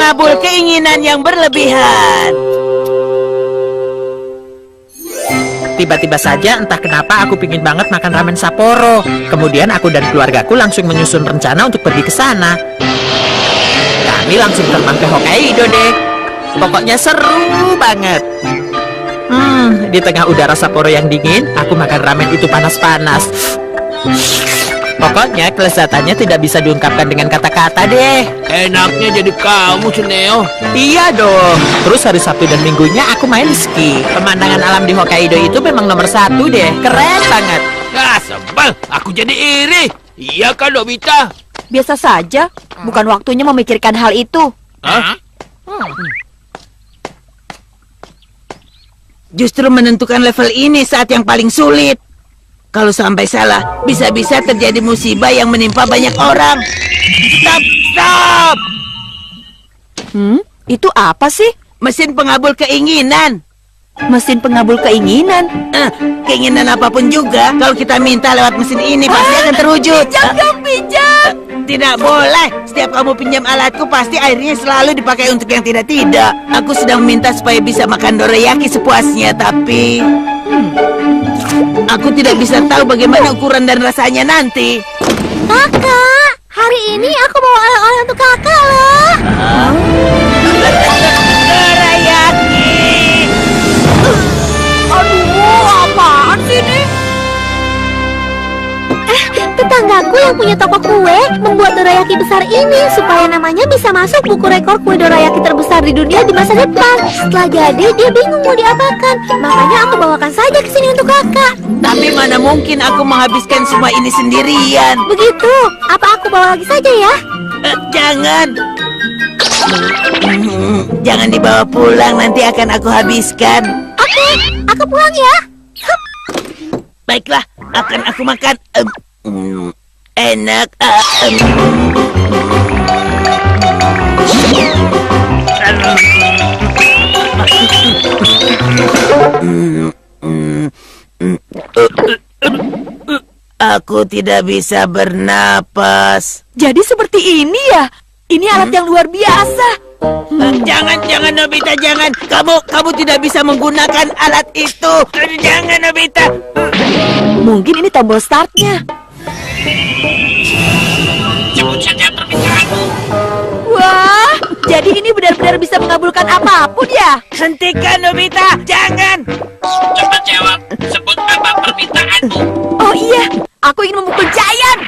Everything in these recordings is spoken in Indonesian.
mengabul keinginan yang berlebihan. Tiba-tiba saja entah kenapa aku pingin banget makan ramen Sapporo. Kemudian aku dan keluargaku langsung menyusun rencana untuk pergi ke sana. Kami langsung terbang ke Hokkaido deh. Pokoknya seru banget. Di tengah udara Sapporo yang dingin, aku makan ramen itu panas-panas. Pokoknya kelezatannya tidak bisa diungkapkan dengan kata-kata deh. Enaknya jadi kamu, Suneo. Iya dong. Terus hari Sabtu dan Minggunya aku main ski. Pemandangan alam di Hokkaido itu memang nomor 1 deh. Keren banget. Ah, sebel. Aku jadi iri. Iya kan, Nobita? Biasa saja. Bukan waktunya memikirkan hal itu. Hah? Justru menentukan level ini saat yang paling sulit. Kalau sampai salah, bisa-bisa terjadi musibah yang menimpa banyak orang. Stop, stop! Itu apa sih? Mesin pengabul keinginan. Mesin pengabul keinginan. Keinginan apapun juga, kalau kita minta lewat mesin ini pasti akan terwujud. Pinjam dong, pinjam! Tidak boleh. Setiap kamu pinjam alatku, pasti akhirnya selalu dipakai untuk yang tidak-tidak. Aku sedang minta supaya bisa makan dorayaki sepuasnya, tapi aku tidak bisa tahu bagaimana ukuran dan rasanya nanti. Kakak, hari ini aku bawa oleh-oleh untuk kakak loh. Dorayaki. Aduh, apaan sih ini? Tetanggaku yang punya toko kue membuat dorayaki besar ini supaya namanya bisa masuk buku rekor kue dorayaki terbesar di dunia di masa depan. Setelah jadi, dia bingung mau diapakan. Makanya aku bawakan saja ke sini untuk kakak. Tapi mana mungkin aku menghabiskan semua ini sendirian. Begitu, apa aku bawa lagi saja ya? Jangan. Jangan dibawa pulang, nanti akan aku habiskan. Oke, aku pulang ya. Baiklah, akan aku makan. Enak. Aku tidak bisa bernapas. Jadi seperti ini ya? Ini alat yang luar biasa. Jangan Nobita, jangan. Kamu tidak bisa menggunakan alat itu. Jangan Nobita. Mungkin ini tombol startnya. Sebut saja permintaanmu. Wah, jadi ini benar-benar bisa mengabulkan apapun ya? Hentikan Nobita, jangan. Cepat jawab. Sebut apa permintaanmu. Oh iya, aku ingin memukul Giant.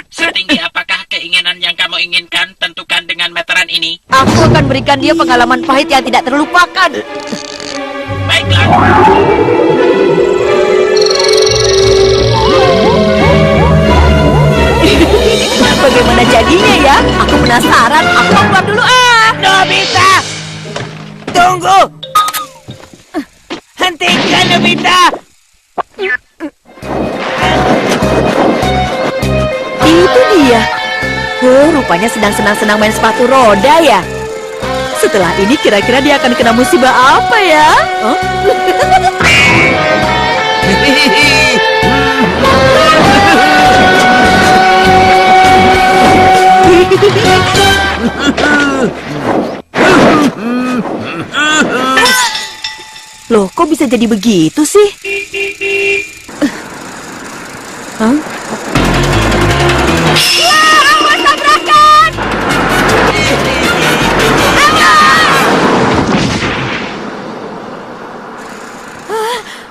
Setinggi apakah keinginan yang kamu inginkan? Tentukan dengan meteran ini. Aku akan berikan dia pengalaman pahit yang tidak terlupakan. Baiklah. Bagaimana jadinya ya? Aku penasaran. Aku mau keluar dulu Nobita, tunggu. Hentikan Nobita. Itu dia. Oh, rupanya sedang senang-senang main sepatu roda ya. Setelah ini kira-kira dia akan kena musibah apa ya? Loh, kok bisa jadi begitu sih? Hah? Awas tabrakan!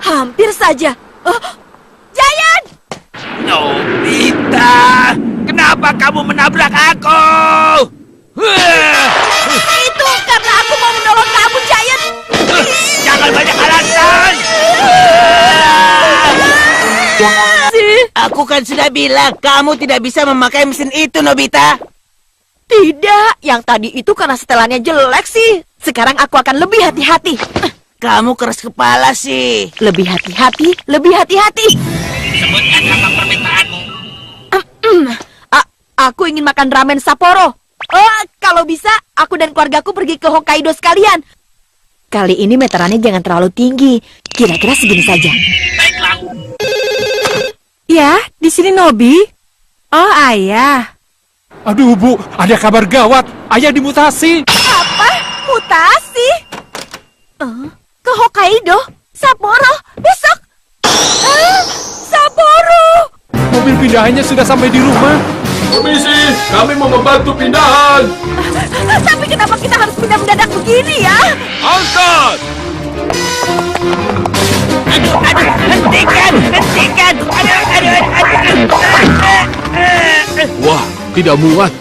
Hampir saja. Giant! Nobita, kenapa kamu menabrak aku? Itu karena aku mau menolong kamu, Giant. Jangan banyak alasan. Aku kan sudah bilang, kamu tidak bisa memakai mesin itu, Nobita. Tidak, yang tadi itu karena setelannya jelek sih. Sekarang aku akan lebih hati-hati. Kamu keras kepala sih. Lebih hati-hati, lebih hati-hati. Sebutkan apa permintaanmu. Aku ingin makan ramen Sapporo. Kalau bisa, aku dan keluargaku pergi ke Hokkaido sekalian. Kali ini meterannya jangan terlalu tinggi. Kira-kira segini saja. Baiklah. Ya, di sini Nobi. Oh, ayah. Aduh, Bu, ada kabar gawat. Ayah dimutasi. Apa? Mutasi? Ke Hokkaido? Sapporo? Besok? Sapporo! Mobil pindahannya sudah sampai di rumah. Permisi, kami mau membantu pindahan. Tapi kenapa kita harus pindah mendadak begini ya? Angkat! Hentikan! Wah, tidak muat.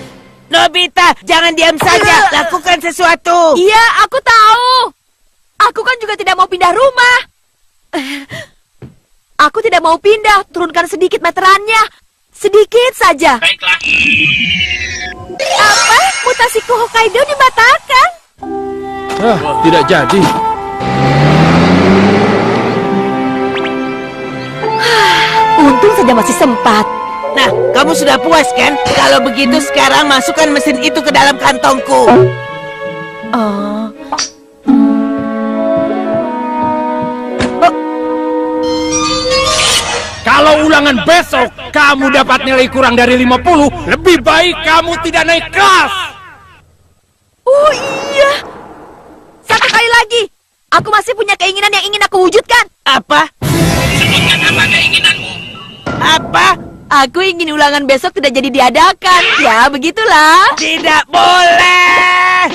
Nobita, jangan diam saja. Lakukan sesuatu. Iya, aku tahu. Aku kan juga tidak mau pindah rumah. Aku tidak mau pindah. Turunkan sedikit meterannya. Sedikit saja. Baiklah. Apa? Mutasi ke Hokkaido dibatalkan? Tidak jadi. Untung saja masih sempat. Nah, kamu sudah puas kan? Kalau begitu sekarang masukkan mesin itu ke dalam kantongku. Kalau ulangan besok kamu dapat nilai kurang dari 50, lebih baik kamu tidak naik kelas. Oh iya. Satu kali lagi. Aku masih punya keinginan yang ingin aku wujudkan. Apa? Sebutkan apa keinginanmu. Apa? Aku ingin ulangan besok tidak jadi diadakan. Ya, begitulah. Tidak boleh!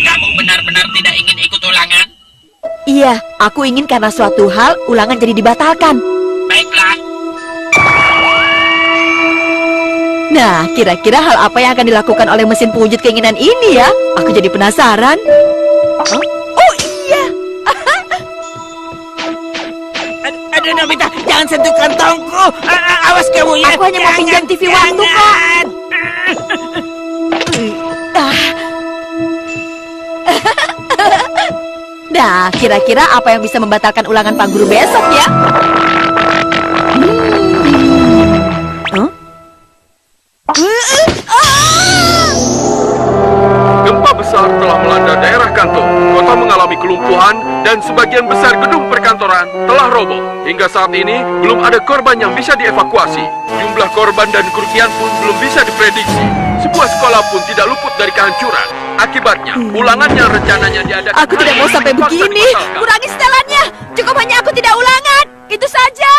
Kamu benar-benar tidak ingin ikut ulangan? Iya, aku ingin karena suatu hal ulangan jadi dibatalkan. Baiklah. Nah, kira-kira hal apa yang akan dilakukan oleh mesin pewujud keinginan ini ya? Aku jadi penasaran. Oh iya. Aduh, Nobita, jangan sentuh kantongku. Awas kamu ya. Aku hanya mau pinjam TV waktu kok. Nah, kira-kira apa yang bisa membatalkan ulangan Pak Guru besok ya? Gempa besar telah melanda daerah Kanto. Kota mengalami kelumpuhan dan sebagian besar gedung perkantoran telah roboh. Hingga saat ini, belum ada korban yang bisa dievakuasi. Jumlah korban dan kerugian pun belum bisa diprediksi. Sebuah sekolah pun tidak luput dari kehancuran. Akibatnya, ulangan yang rencananya diadakan... Aku tidak mau sampai begini. Kurangi setelannya. Cukup hanya aku tidak ulangan. Itu saja.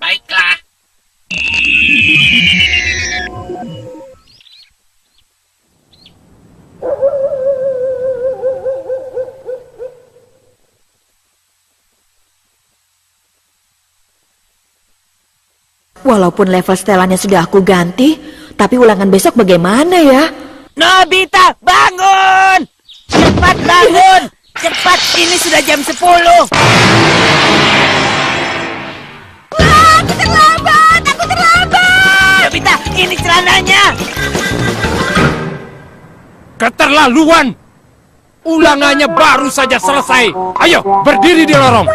Baiklah. Walaupun level setelannya sudah aku ganti, tapi ulangan besok bagaimana ya? Nobita, bangun! Cepat bangun! Cepat, ini sudah jam 10. Wah, aku terlambat! Aku terlambat! Nobita, ini celananya. Keterlaluan. Ulangannya baru saja selesai. Ayo, berdiri di lorong.